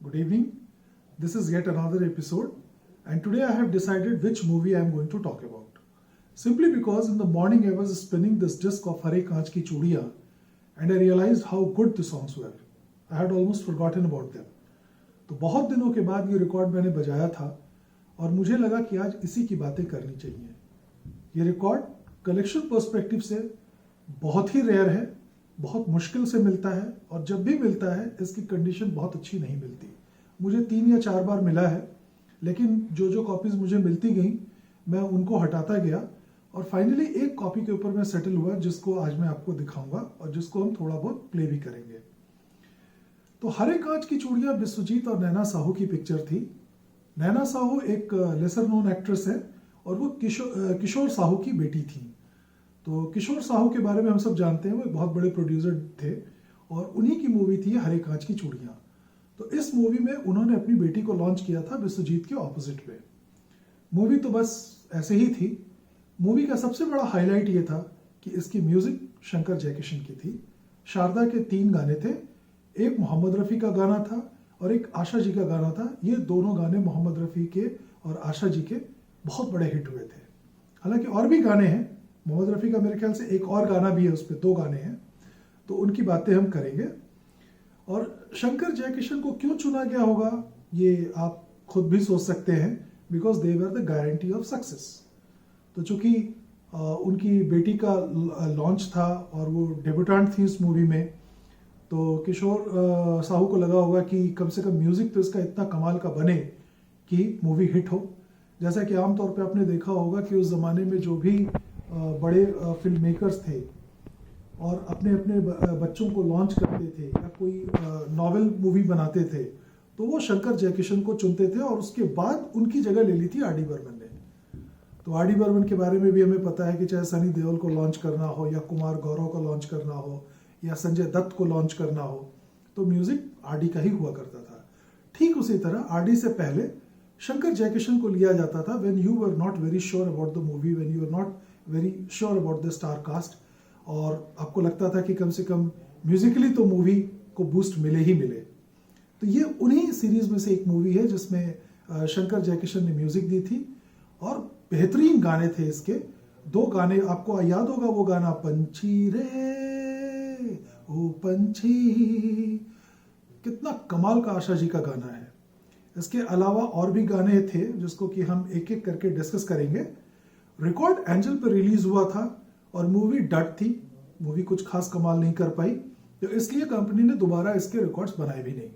Good evening. This is yet another episode, and today I have decided which movie I am going to talk about. Simply because in the morning I was spinning this disc of Hare Kaanch Ki Chudiyan and I realized how good the songs were. I had almost forgotten about them. तो बहुत दिनों के बाद ये record मैंने बजाया था और मुझे लगा कि आज इसी की बातें करनी चाहिए. ये रिकॉर्ड कलेक्शन पर्सपेक्टिव से बहुत ही रेयर है, बहुत मुश्किल से मिलता है और जब भी मिलता है इसकी कंडीशन बहुत अच्छी नहीं मिलती. मुझे 3 या 4 बार मिला है, लेकिन जो कॉपीज मुझे मिलती गई मैं उनको हटाता गया और फाइनली एक कॉपी के ऊपर मैं सेटल हुआ जिसको आज मैं आपको दिखाऊंगा और जिसको हम थोड़ा बहुत प्ले भी करेंगे. तो हरे कांच की चूड़ियां बिस्वजीत और नैना साहू की पिक्चर थी. नैना साहू एक लेसर नोन एक्ट्रेस है और वो किशोर साहू की बेटी थी. तो किशोर साहू के बारे में हम सब जानते हैं, वो एक बहुत बड़े प्रोड्यूसर थे और उन्हीं की मूवी थी हरे कांच की चूड़ियां. तो इस मूवी में उन्होंने अपनी बेटी को लॉन्च किया था बिस्वजीत के ऑपोजिट पे. मूवी तो बस ऐसे ही थी. मूवी का सबसे बड़ा हाईलाइट ये था कि इसकी म्यूजिक शंकर जयकिशन की थी. शारदा के 3 गाने थे, एक मोहम्मद रफ़ी का गाना था और एक आशा जी का गाना था. ये दोनों गाने मोहम्मद रफ़ी के और आशा जी के बहुत बड़े हिट हुए थे. हालांकि और भी गाने हैं, मोहम्मद रफ़ी का मेरे ख्याल से एक और गाना भी है, उस पर 2 गाने हैं, तो उनकी बातें हम करेंगे. और शंकर जयकिशन को क्यों चुना गया होगा ये आप खुद भी सोच सकते हैं, because they were the guarantee of success. तो चूंकि उनकी बेटी का लॉन्च था और वो डेब्यूटेंट थी इस मूवी में, तो किशोर साहू को लगा होगा कि कम से कम म्यूजिक तो इसका इतना कमाल का बने कि मूवी हिट हो. जैसा कि आमतौर पे आपने देखा होगा कि उस ज़माने में जो भी बड़े फिल्म मेकर्स थे और अपने अपने बच्चों को लॉन्च करते थे या कोई नॉवेल मूवी बनाते थे, तो वो शंकर जयकिशन को चुनते थे और उसके बाद उनकी जगह ले ली थी आर डी बर्मन ने. तो आर डी बर्मन के बारे में भी हमें पता है कि चाहे सनी देओल को लॉन्च करना हो या कुमार गौरव को लॉन्च करना हो या संजय दत्त को लॉन्च करना हो, तो म्यूजिक आर डी का ही हुआ करता था. ठीक उसी तरह आर डी से पहले शंकर जयकिशन को लिया जाता था when you were not very sure about the movie, when you were not very sure about the star cast, और आपको लगता था कि कम से कम म्यूजिकली तो मूवी को बूस्ट मिले ही मिले. तो ये उन्हीं सीरीज में से एक मूवी है जिसमें शंकर जयकिशन ने म्यूजिक दी थी और बेहतरीन गाने थे इसके. 2 गाने आपको याद होगा, वो गाना पंछी रे ओ पंछी, कितना कमाल का आशा जी का गाना है. इसके अलावा और भी गाने थे जिसको कि हम एक एक करके डिस्कस करेंगे. रिकॉर्ड एंजल पर रिलीज हुआ था और मूवी डट थी. मूवी कुछ खास कमाल नहीं कर पाई, तो इसलिए कंपनी ने दोबारा इसके रिकॉर्ड्स बनाए भी नहीं.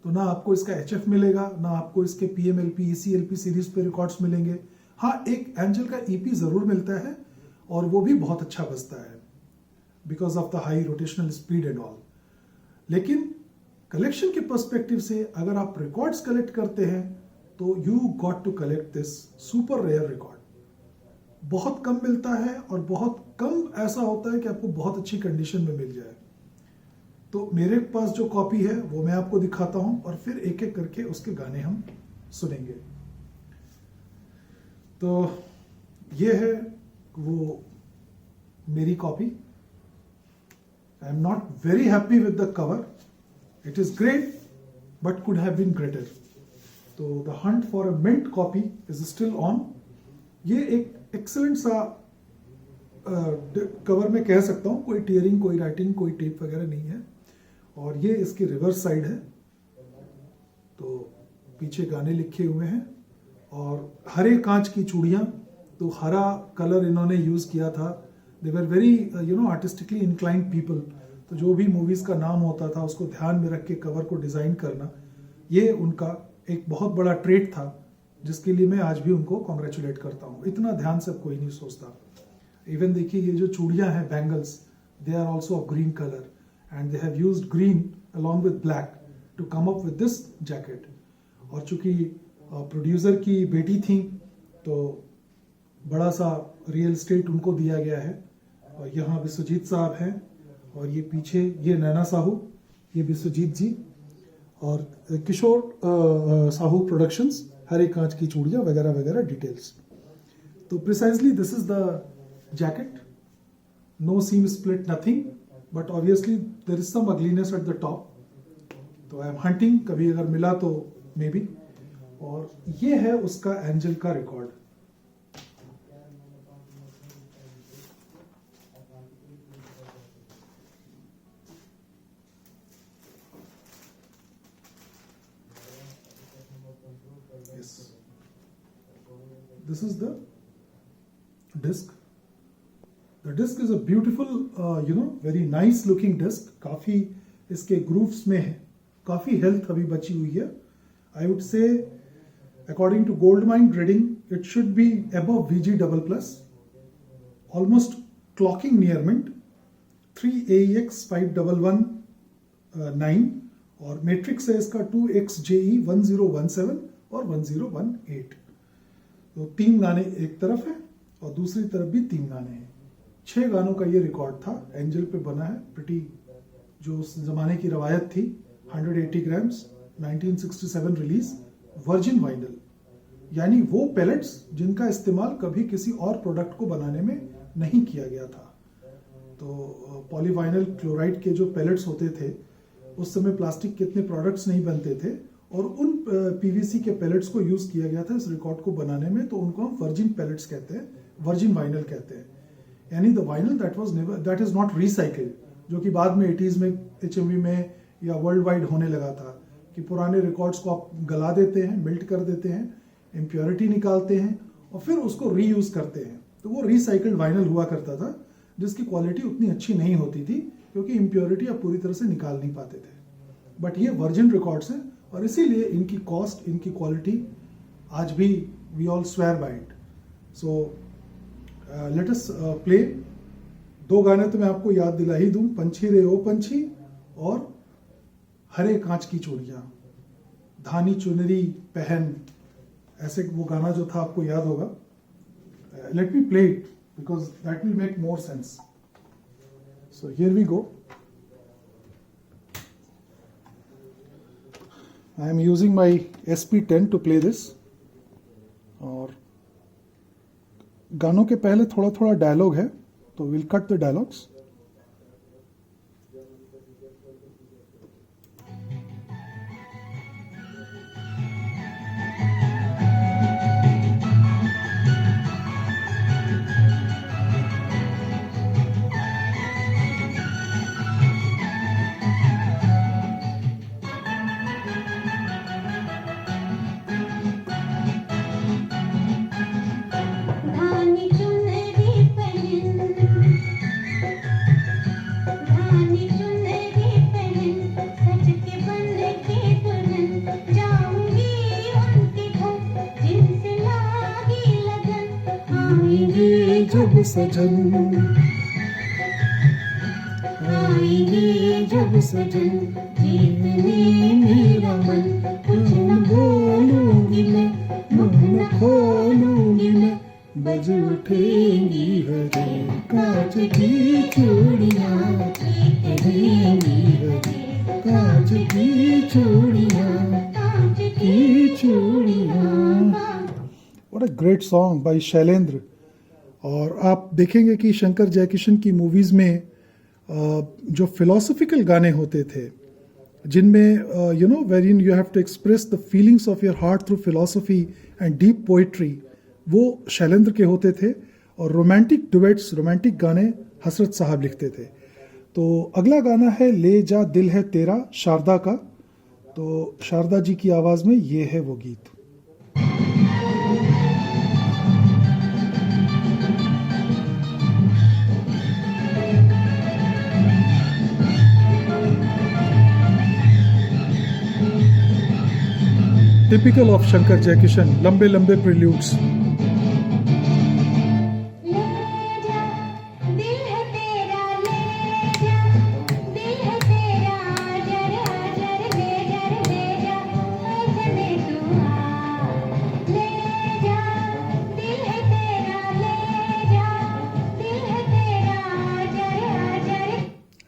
तो ना आपको इसका HF मिलेगा, ना आपको इसके PMLP ECLP सीरीज पे रिकॉर्ड्स मिलेंगे. हाँ, एक एंजल का EP जरूर मिलता है और वो भी बहुत अच्छा बजता है because of the high rotational speed and all. लेकिन कलेक्शन के पर्सपेक्टिव से अगर आप रिकॉर्ड्स कलेक्ट करते हैं तो you got to collect this super rare record. बहुत कम मिलता है और बहुत कम ऐसा होता है कि आपको बहुत अच्छी कंडीशन में मिल जाए. तो मेरे पास जो कॉपी है वो मैं आपको दिखाता हूं और फिर एक एक करके उसके गाने हम सुनेंगे. तो ये है वो मेरी copy. I am not very happy with the cover. It is great but could have been greater. तो the hunt for a mint copy is still on. ये एक एक्सेलेंट सा कवर में कह सकता हूँ. कोई टीयरिंग, कोई राइटिंग, कोई टेप वगैरह नहीं है. और ये इसकी रिवर्स साइड है. तो पीछे गाने लिखे हुए हैं और हरे कांच की चूड़ियाँ, तो हरा कलर इन्होंने यूज़ किया था. They were very artistically inclined people. तो जो भी मूवीज़ का नाम होता था उसको ध्यान में रख के कवर को डिज़ाइन करना, ये उनका एक बहुत बड़ा ट्रेट था जिसके लिए मैं आज भी उनको कॉन्ग्रेचुलेट करता हूँ. इतना ध्यान से कोई नहीं सोचता. इवन देखिए ये जो चूड़ियाँ हैं, bangles, they are also of green colour and they have used green along with black to come up with this jacket. और चूंकि प्रोड्यूसर की बेटी थी तो बड़ा सा रियल स्टेट उनको दिया गया है. और यहाँ बिस्वजीत साहब हैं और ये पीछे ये नैना साहू, ये बिस्वजीत जी और किशोर साहू प्रोडक्शंस, हरे कांच की चूड़ियाँ वगैरह वगैरह डिटेल्स. तो precisely this is the jacket. No seam split, nothing, but obviously there is some ugliness at the top. तो आई एम हंटिंग, कभी अगर मिला तो मे बी। और ये है उसका एंजल का record. This is the disc. The disc is a beautiful, very nice looking disc. काफी इसके grooves में है, काफी health अभी बची हुई है. I would say, according to Goldmine grading, it should be above VG double plus, almost clocking near mint. 3 AEX 5119 और matrix है इसका 2XJE 1017 और 1018. तो 3 गाने एक तरफ है और दूसरी तरफ भी 3 गाने हैं. 6 गानों का ये रिकॉर्ड था. एंजल पे बना है. प्रिटी जो उस जमाने की रवायत थी. 180 ग्राम्स, 1967 रिलीज, वर्जिन वाइनल, यानी वो पैलेट्स जिनका इस्तेमाल कभी किसी और प्रोडक्ट को बनाने में नहीं किया गया था. तो पॉलीवाइनल क्लोराइड के जो पैलेट्स होते थे, उस समय प्लास्टिक के इतने प्रोडक्ट्स नहीं बनते थे और उन पीवीसी के पैलेट्स को यूज किया गया था इस रिकॉर्ड को बनाने में. तो उनको हम वर्जिन पैलेट्स कहते हैं, वर्जिन वाइनल कहते हैं. यानी the vinyl that is not recycled, जो कि बाद में 80s में HMV में या वर्ल्ड वाइड होने लगा था कि पुराने रिकॉर्ड्स को आप गला देते हैं, मेल्ट कर देते हैं, इम्प्योरिटी निकालते हैं और फिर उसको रीयूज करते हैं. तो वो रिसाइकल्ड वाइनल हुआ करता था, जिसकी क्वालिटी उतनी अच्छी नहीं होती थी क्योंकि इम्प्योरिटी आप पूरी तरह से निकाल नहीं पाते थे. बट ये वर्जिन रिकॉर्ड्स हैं और इसीलिए इनकी कॉस्ट, इनकी क्वालिटी आज भी we all swear by it. So let us play. 2 गाने तो मैं आपको याद दिला ही दूं, पंछी रे ओ पंछी और हरे कांच की चूड़ियां, धानी चुनरी पहन, ऐसे वो गाना जो था आपको याद होगा. Let me play it because that will make more sense. So here we go. I am using my SP10 to play this. और गानों के पहले थोड़ा थोड़ा डायलॉग है, तो विल कट द डायलॉग्स. जब सजन आएंगे, जब सजन जीतने मेरा मन, कुछ न बोलूंगी मैं, मुंह न खोलूंगी मैं, बज उठेंगी हरे कांच की चूड़ियां, बजेंगी हरे कांच की चूड़ियां, की चूड़ियां. What a great song by Shailendra. और आप देखेंगे कि शंकर जयकिशन की मूवीज़ में जो फिलोसफिकल गाने होते थे, जिनमें wherein you have to express the feelings of your heart through philosophy and deep poetry, वो शैलेंद्र के होते थे. और रोमांटिक डुएट्स, रोमांटिक गाने हसरत साहब लिखते थे. तो अगला गाना है ले जा दिल है तेरा, शारदा का. तो शारदा जी की आवाज़ में ये है वो गीत. Typical of Shankar Jaikishan, लंबे लंबे preludes.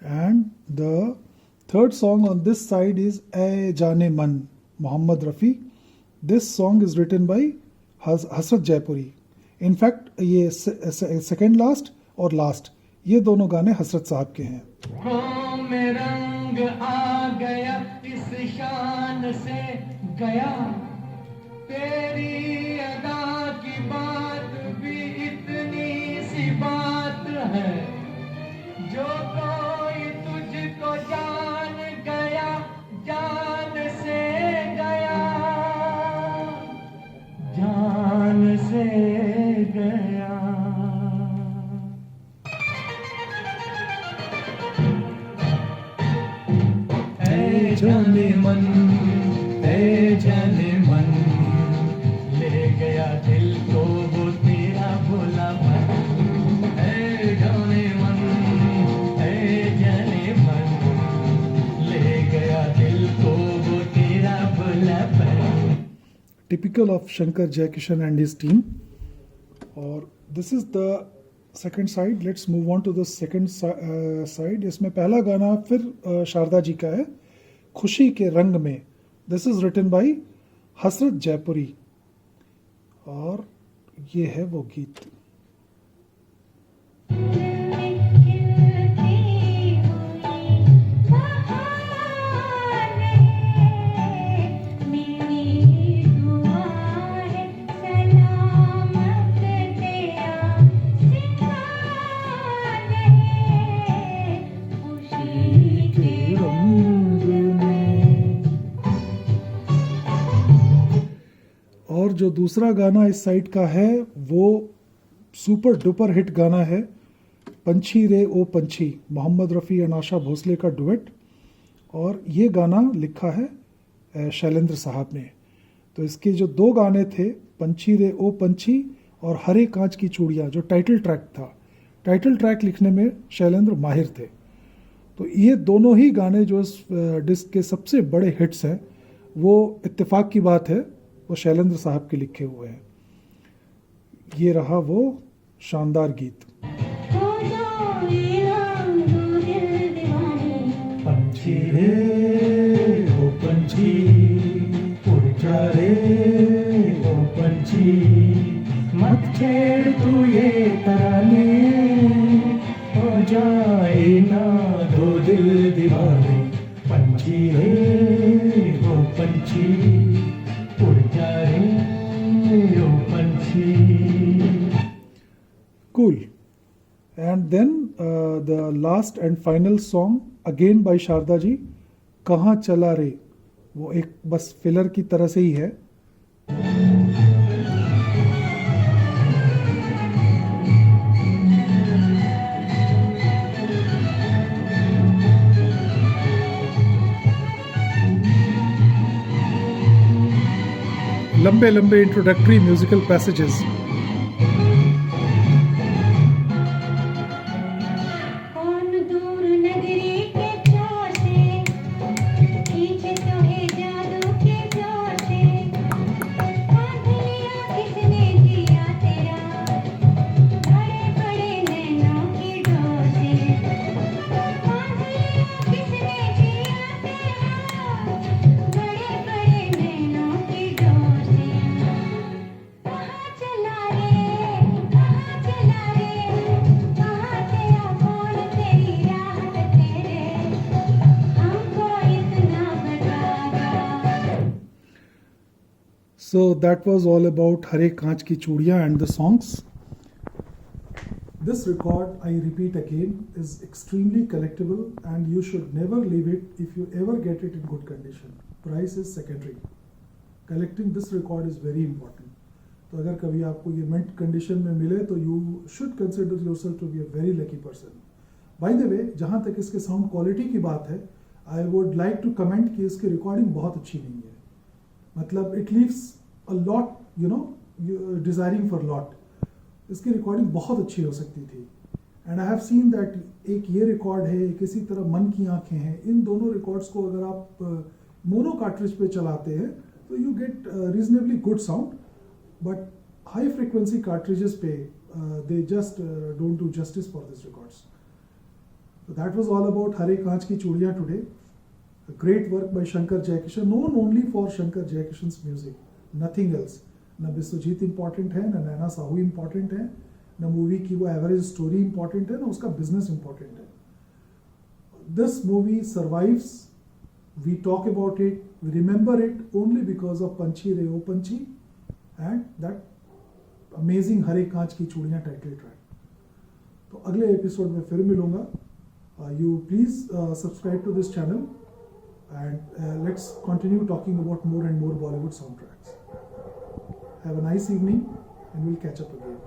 And the third song on this side is ऐ जाने मन, Mohammad Rafi. This song is written by Hasrat Jaipuri. In fact ये सेकेंड लास्ट और लास्ट, ये दोनों गाने हसरत साहब के हैं. में रंग आ गया इस शान से गया, तेरी अदा की बात भी इतनी सी बात है, जो कोई तुझको जान गया, जान से गया, जान से गया। ऐ जाने मन, ऐ जाने मन, ले गया दिल को वो तेरा भोलापन। ऐ जाने मन, ऐ जाने मन, ले गया दिल को वो तेरा भोलापन। Typical of Shankar Jaikishan and his team. और this is the second side. Let's move on to the second side. इसमें पहला गाना फिर शारदा जी का है, खुशी के रंग में. This is written by हसरत जयपुरी और ये है वो गीत. और जो दूसरा गाना इस साइड का है वो सुपर डुपर हिट गाना है, पंछी रे ओ पंछी, मोहम्मद रफ़ी और आशा भोसले का डुएट. और ये गाना लिखा है शैलेंद्र साहब ने. तो इसके जो दो गाने थे, पंछी रे ओ पंछी और हरे कांच की चूड़ियाँ, जो टाइटल ट्रैक था, टाइटल ट्रैक लिखने में शैलेंद्र माहिर थे. तो ये दोनों ही गाने जो इस डिस्क के सबसे बड़े हिट्स हैं, वो इत्तेफाक की बात है वो शैलेंद्र साहब के लिखे हुए हैं. ये रहा वो शानदार गीत. पंछी रे ओ पंछी, उड़ जा रे ओ पंछी, मत छेड़ तू ये तराने, हो जाए ना दो दिल दीवाने. पंछी रे ओ पंछी, उड़ जा रे ओ पंछी. Cool. And then the last and final song again by Sharda ji, कहाँ चला रे, वो एक बस फिलर की तरह से ही है. लंबे लंबे introductory musical passages. So that was all about Hare Kaanch Ki Chudiyan and the songs. This record, I repeat again, is extremely collectible and you should never leave it if you ever get it in good condition. Price is secondary. Collecting this record is very important. तो अगर कभी आपको ये mint condition में मिले तो you should consider yourself to be a very lucky person. By the way, जहाँ तक इसके sound quality की बात है, I would like to comment कि इसकी recording बहुत अच्छी नहीं है. मतलब it leaves a lot, you know, desiring for lot. इसकी रिकॉर्डिंग बहुत अच्छी हो सकती थी. And I have seen that एक ये रिकॉर्ड है, एक इसी तरह मन की आंखें हैं. इन दोनों रिकॉर्ड्स को अगर आप मोनो कार्ट्रिज पे चलाते हैं तो you get reasonably good sound, but high frequency cartridges पे they just don't do justice for this records. So that was all about Hare Kaanch Ki Chudiyan today. A great work by Shankar Jaikishan, known only for Shankar Jaikishan's music, nothing else. न Biswajit important है, न नैना Sahu important है, न movie की वो average story important है, न उसका बिजनेस इम्पॉर्टेंट है. This movie survives we talk about it, we remember it only because of Panchi Re O Panchi and that amazing हरे कांच की चूड़ियां टाइटल ट्रैक. तो अगले एपिसोड में फिर मिलूंगा. You please subscribe to this channel and let's continue talking about more and more Bollywood soundtracks. Have a nice evening and we'll catch up again.